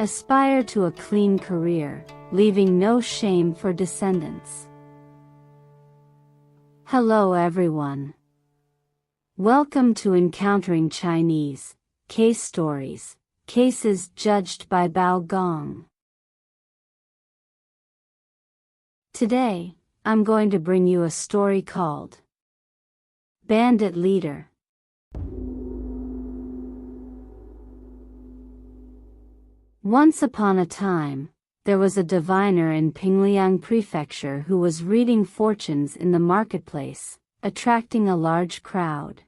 Aspire to a clean career, leaving no shame for descendants. Hello everyone. Welcome to Encountering Chinese, Case Stories, Cases Judged by Bao Gong. Today, I'm going to bring you a story called Bandit Leader. Once upon a time, there was a diviner in Pingliang Prefecture who was reading fortunes in the marketplace, attracting a large crowd.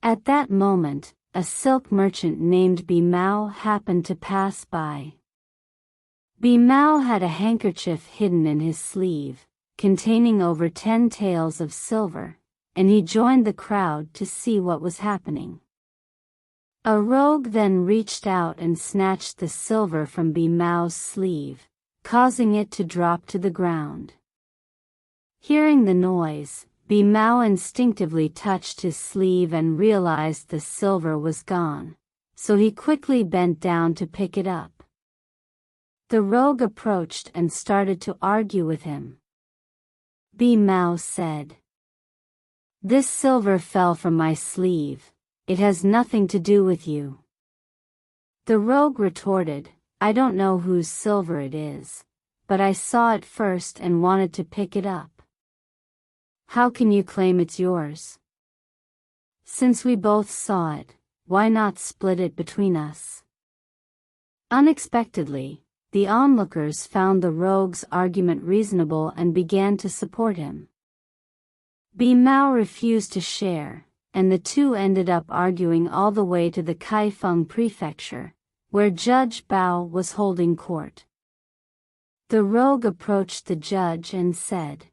At that moment, a silk merchant named Bi-Mao happened to pass by. Bi-Mao had a handkerchief hidden in his sleeve, containing over 10 taels of silver, and he joined the crowd to see what was happening. A rogue then reached out and snatched the silver from Bi-Mao's sleeve, causing it to drop to the ground. Hearing the noise, Bi-Mao instinctively touched his sleeve and realized the silver was gone, so he quickly bent down to pick it up. The rogue approached and started to argue with him. Bi-Mao said, "This silver fell from my sleeve. It has nothing to do with you." The rogue retorted, "I don't know whose silver it is, but I saw it first and wanted to pick it up. How can you claim it's yours? Since we both saw it, why not split it between us?" Unexpectedly, the onlookers found the rogue's argument reasonable and began to support him. Bi-Mao refused to share, and the two ended up arguing all the way to the Kaifeng Prefecture, where Judge Bao was holding court. The rogue approached the judge and said,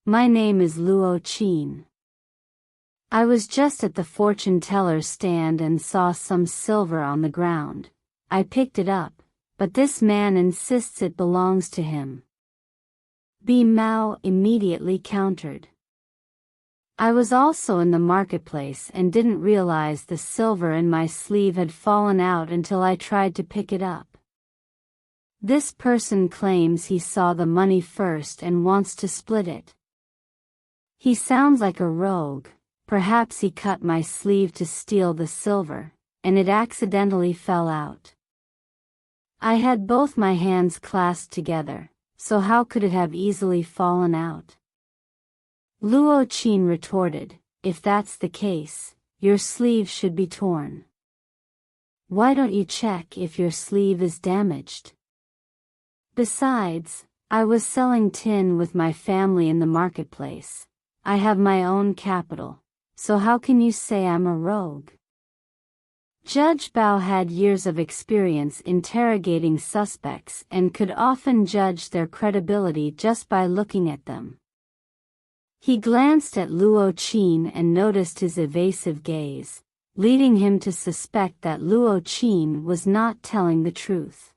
"My name is Luo Qin. I was just at the fortune teller's stand and saw some silver on the ground. I picked it up, but this man insists it belongs to him." Bi-Mao immediately countered, "I was also in the marketplace and didn't realize the silver in my sleeve had fallen out until I tried to pick it up. This person claims he saw the money first and wants to split it. He sounds like a rogue. Perhaps he cut my sleeve to steal the silver, and it accidentally fell out. I had both my hands clasped together, so how could it have easily fallen out?" Luo Qin retorted, "If that's the case, your sleeve should be torn. Why don't you check if your sleeve is damaged? Besides, I was selling tin with my family in the marketplace. I have my own capital, so how can you say I'm a rogue?" Judge Bao had years of experience interrogating suspects and could often judge their credibility just by looking at them. He glanced at Luo Qin and noticed his evasive gaze, leading him to suspect that Luo Qin was not telling the truth.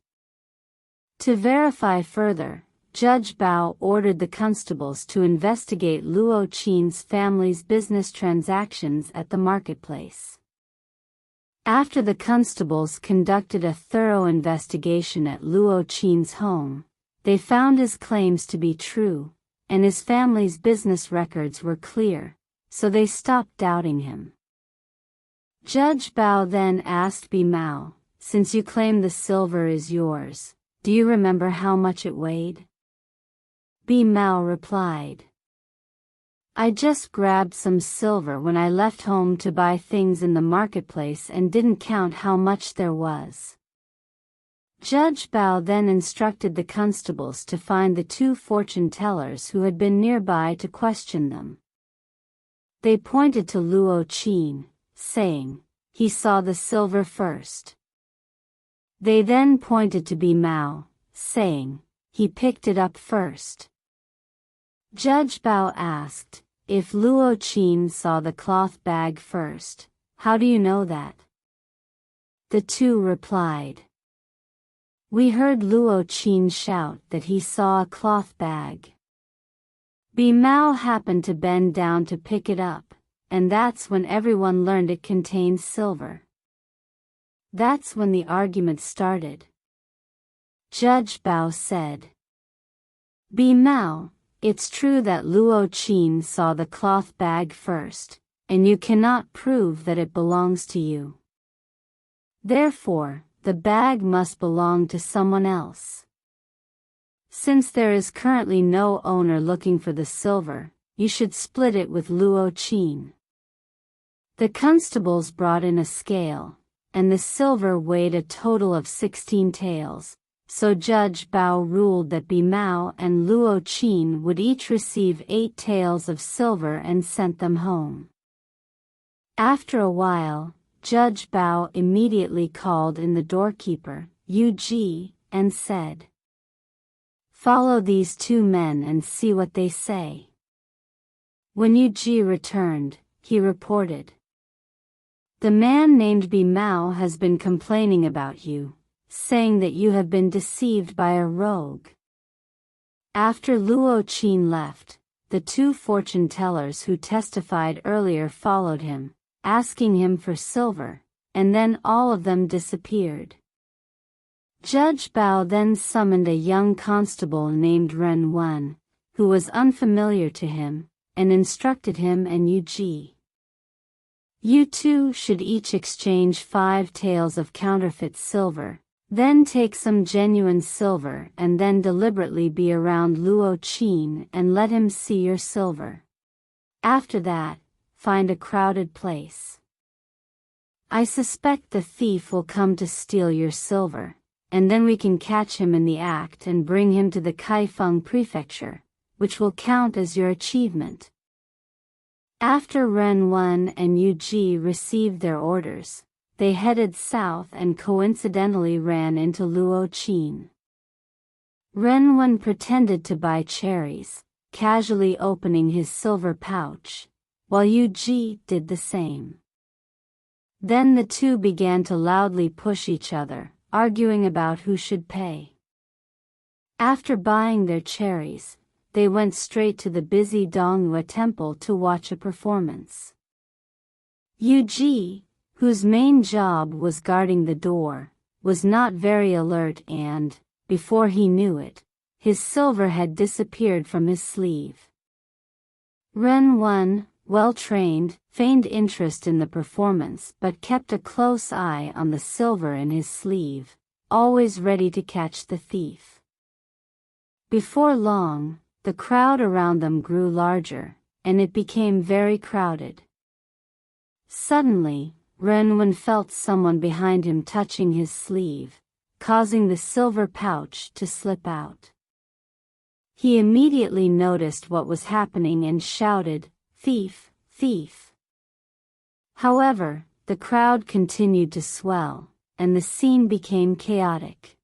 To verify further, Judge Bao ordered the constables to investigate Luo Qin's family's business transactions at the marketplace. After the constables conducted a thorough investigation at Luo Qin's home, they found his claims to be true, and his family's business records were clear, so they stopped doubting him. Judge Bao then asked Bi-Mao, "Since you claim the silver is yours, do you remember how much it weighed?" Bi-Mao replied, "I just grabbed some silver when I left home to buy things in the marketplace and didn't count how much there was." Judge Bao then instructed the constables to find the two fortune tellers who had been nearby to question them. They pointed to Luo Qin, saying, "He saw the silver first." They then pointed to Bi-Mao, saying, "He picked it up first." Judge Bao asked, "If Luo Qin saw the cloth bag first, how do you know that?" The two replied, "We heard Luo Qin shout that he saw a cloth bag. Bi-Mao happened to bend down to pick it up, and that's when everyone learned it contained silver." That's when the argument started. Judge Bao said, "Bi Mao, it's true that Luo Qin saw the cloth bag first, and you cannot prove that it belongs to you. Therefore, the bag must belong to someone else. Since there is currently no owner looking for the silver, you should split it with Luo Qin." The constables brought in a scale, and the silver weighed a total of 16 taels, so Judge Bao ruled that Bi Mao and Luo Qin would each receive 8 taels of silver and sent them home. After a while, Judge Bao immediately called in the doorkeeper, Yu Ji, and said, "Follow these 2 men and see what they say." When Yu Ji returned, he reported, "The man named Bi Mao has been complaining about you, saying that you have been deceived by a rogue." After Luo Qin left, the 2 fortune tellers who testified earlier followed him, asking him for silver, and then all of them disappeared. Judge Bao then summoned a young constable named Ren Wen, who was unfamiliar to him, and instructed him and Yu Ji. "You two should each exchange 5 taels of counterfeit silver, then take some genuine silver and then deliberately be around Luo Qin and let him see your silver. After that, find a crowded place. I suspect the thief will come to steal your silver, and then we can catch him in the act and bring him to the Kaifeng prefecture, which will count as your achievement." After Ren Wen and Yu Ji received their orders, they headed south and coincidentally ran into Luo Qin. Ren Wen pretended to buy cherries, casually opening his silver pouch, while Yu Ji did the same. Then the 2 began to loudly push each other, arguing about who should pay. After buying their cherries, they went straight to the busy Dongyue temple to watch a performance. Yu Ji, whose main job was guarding the door, was not very alert and, before he knew it, his silver had disappeared from his sleeve. Ren Wen, well-trained, feigned interest in the performance but kept a close eye on the silver in his sleeve, always ready to catch the thief. Before long, the crowd around them grew larger, and it became very crowded. Suddenly, Ren Wen felt someone behind him touching his sleeve, causing the silver pouch to slip out. He immediately noticed what was happening and shouted, "Thief! Thief!" However, the crowd continued to swell, and the scene became chaotic.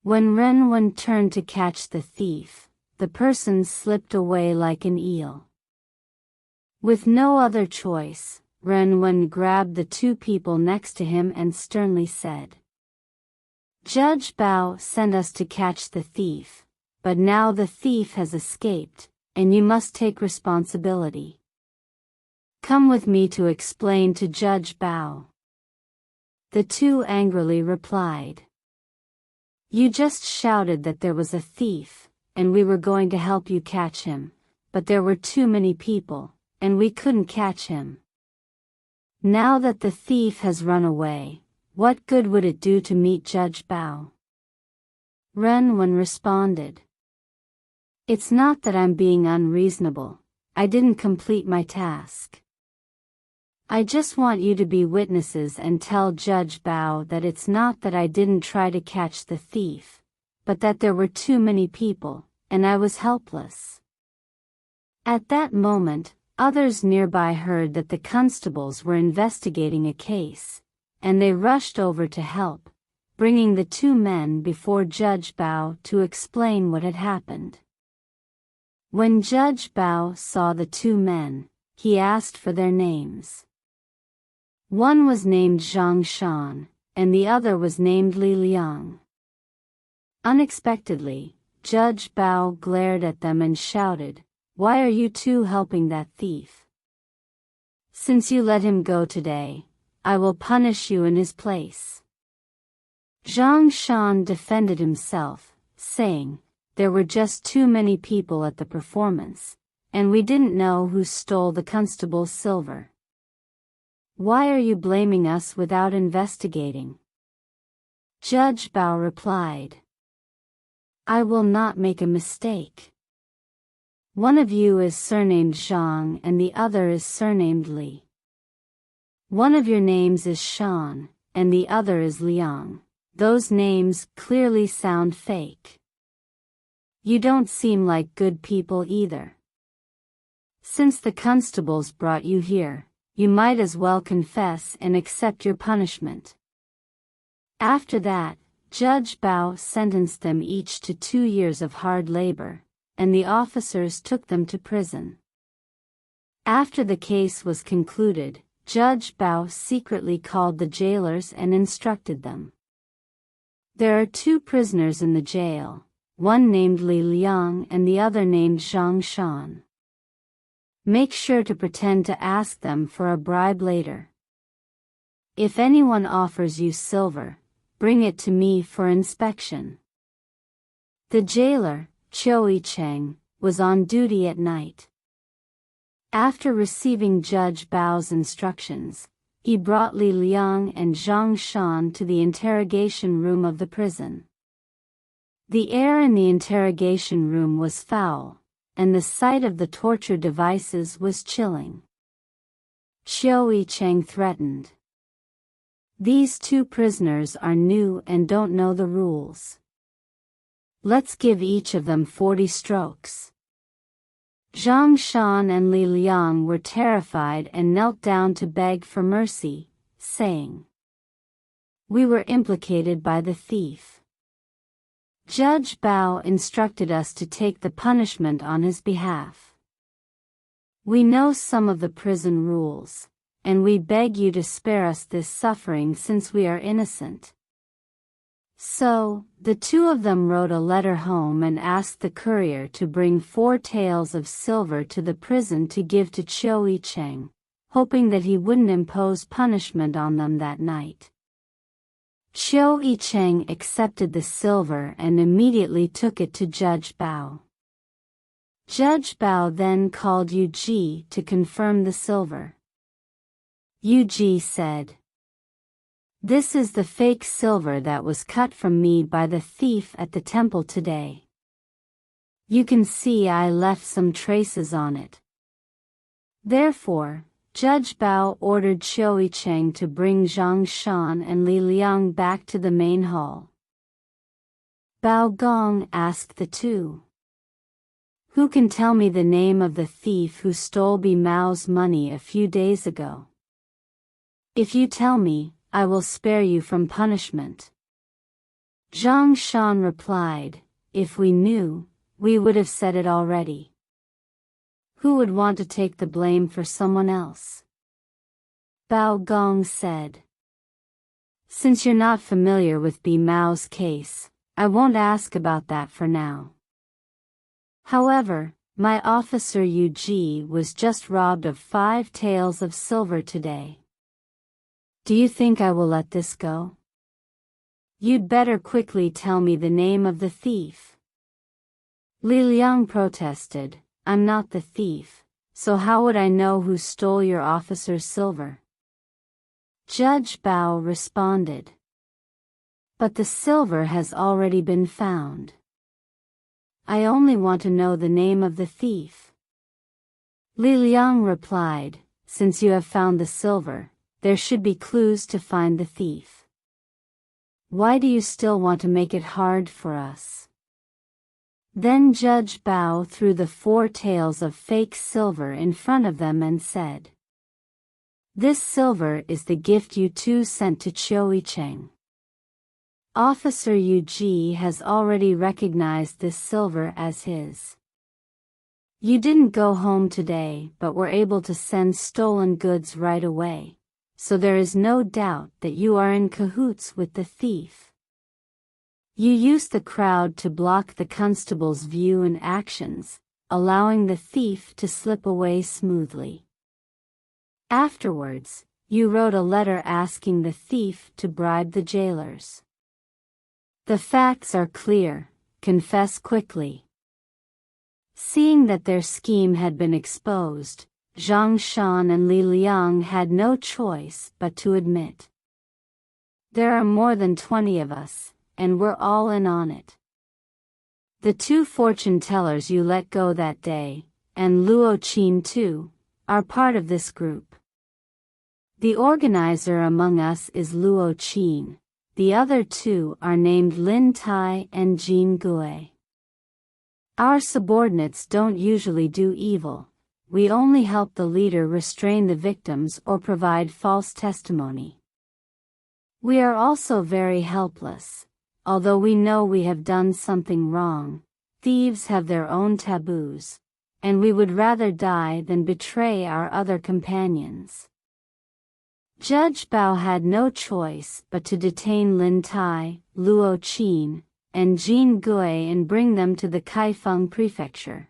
When Ren Wen turned to catch the thief, the person slipped away like an eel. With no other choice, Ren Wen grabbed the 2 people next to him and sternly said, "Judge Bao sent us to catch the thief, but now the thief has escaped, and you must take responsibility. Come with me to explain to Judge Bao." The 2 angrily replied, "You just shouted that there was a thief, and we were going to help you catch him, but there were too many people, and we couldn't catch him. Now that the thief has run away, what good would it do to meet Judge Bao?" Ren Wen responded, "It's not that I'm being unreasonable, I didn't complete my task. I just want you to be witnesses and tell Judge Bao that it's not that I didn't try to catch the thief, but that there were too many people, and I was helpless." At that moment, others nearby heard that the constables were investigating a case, and they rushed over to help, bringing the 2 men before Judge Bao to explain what had happened. When Judge Bao saw the 2 men, he asked for their names. One was named Zhang Shan, and the other was named Li Liang. Unexpectedly, Judge Bao glared at them and shouted, "Why are you 2 helping that thief? Since you let him go today, I will punish you in his place." Zhang Shan defended himself, saying, "There were just too many people at the performance, and we didn't know who stole the constable's silver. Why are you blaming us without investigating?" Judge Bao replied, "I will not make a mistake. One of you is surnamed Zhang and the other is surnamed Li. One of your names is Shan, and the other is Liang. Those names clearly sound fake. You don't seem like good people either. Since the constables brought you here, you might as well confess and accept your punishment." After that, Judge Bao sentenced them each to 2 years of hard labor, and the officers took them to prison. After the case was concluded, Judge Bao secretly called the jailers and instructed them. "There are 2 prisoners in the jail, one named Li Liang and the other named Zhang Shan. Make sure to pretend to ask them for a bribe later. If anyone offers you silver, bring it to me for inspection." The jailer, Choi Cheng, was on duty at night. After receiving Judge Bao's instructions, he brought Li Liang and Zhang Shan to the interrogation room of the prison. The air in the interrogation room was foul, and the sight of the torture devices was chilling. Choi Cheng threatened, "These 2 prisoners are new and don't know the rules. Let's give each of them 40 strokes." Zhang Shan and Li Liang were terrified and knelt down to beg for mercy, saying, "We were implicated by the thief. Judge Bao instructed us to take the punishment on his behalf. We know some of the prison rules, and we beg you to spare us this suffering since we are innocent." So, the 2 of them wrote a letter home and asked the courier to bring 4 taels of silver to the prison to give to Choi Cheng, hoping that he wouldn't impose punishment on them that night. Choi Cheng accepted the silver and immediately took it to Judge Bao. Judge Bao then called Yu Ji to confirm the silver. Yu Ji said, "This is the fake silver that was cut from me by the thief at the temple today. You can see I left some traces on it." Therefore, Judge Bao ordered Choi Cheng to bring Zhang Shan and Li Liang back to the main hall. Bao Gong asked the 2, "Who can tell me the name of the thief who stole Bi Mao's money a few days ago? If you tell me, I will spare you from punishment." Zhang Shan replied, "If we knew, we would have said it already. Who would want to take the blame for someone else?" Bao Gong said, "Since you're not familiar with Bi Mao's case, I won't ask about that for now. However, my officer Yu Ji was just robbed of 5 taels of silver today. Do you think I will let this go? You'd better quickly tell me the name of the thief." Li Liang protested, "I'm not the thief, so how would I know who stole your officer's silver?" Judge Bao responded, "But the silver has already been found. I only want to know the name of the thief." Li Liang replied, "Since you have found the silver, there should be clues to find the thief. Why do you still want to make it hard for us?" Then Judge Bao threw the 4 taels of fake silver in front of them and said, "This silver is the gift you 2 sent to Choi Cheng. Officer Yu Ji has already recognized this silver as his. You didn't go home today but were able to send stolen goods right away, so there is no doubt that you are in cahoots with the thief. You used the crowd to block the constable's view and actions, allowing the thief to slip away smoothly. Afterwards, You wrote a letter asking the thief to bribe the jailers. The facts are clear. Confess quickly. Seeing that their scheme had been exposed, Zhang Shan and Li Liang had no choice but to admit. There are more than 20 of us, and we're all in on it. The 2 fortune tellers you let go that day, and Luo Qin too, are part of this group. The organizer among us is Luo Qin. The other 2 are named Lin Tai and Jin Gui. Our subordinates don't usually do evil. We only help the leader restrain the victims or provide false testimony. We are also very helpless. Although we know we have done something wrong, thieves have their own taboos, and we would rather die than betray our other companions. Judge Bao had no choice but to detain Lin Tai, Luo Qin, and Jin Gui and bring them to the Kaifeng prefecture.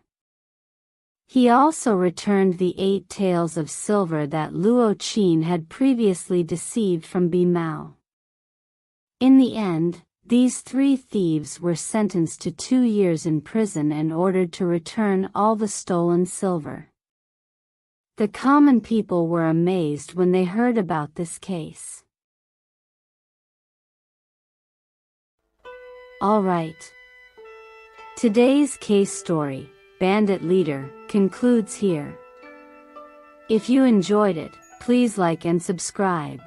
He also returned the 8 taels of silver that Luo Qin had previously deceived from Bi Mao. In the end, these 3 thieves were sentenced to 2 years in prison and ordered to return all the stolen silver. The common people were amazed when they heard about this case. Alright. Today's case story, Bandit Leader, concludes here. If you enjoyed it, please like and subscribe.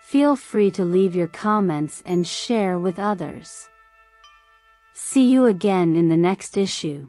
Feel free to leave your comments and share with others. See you again in the next issue.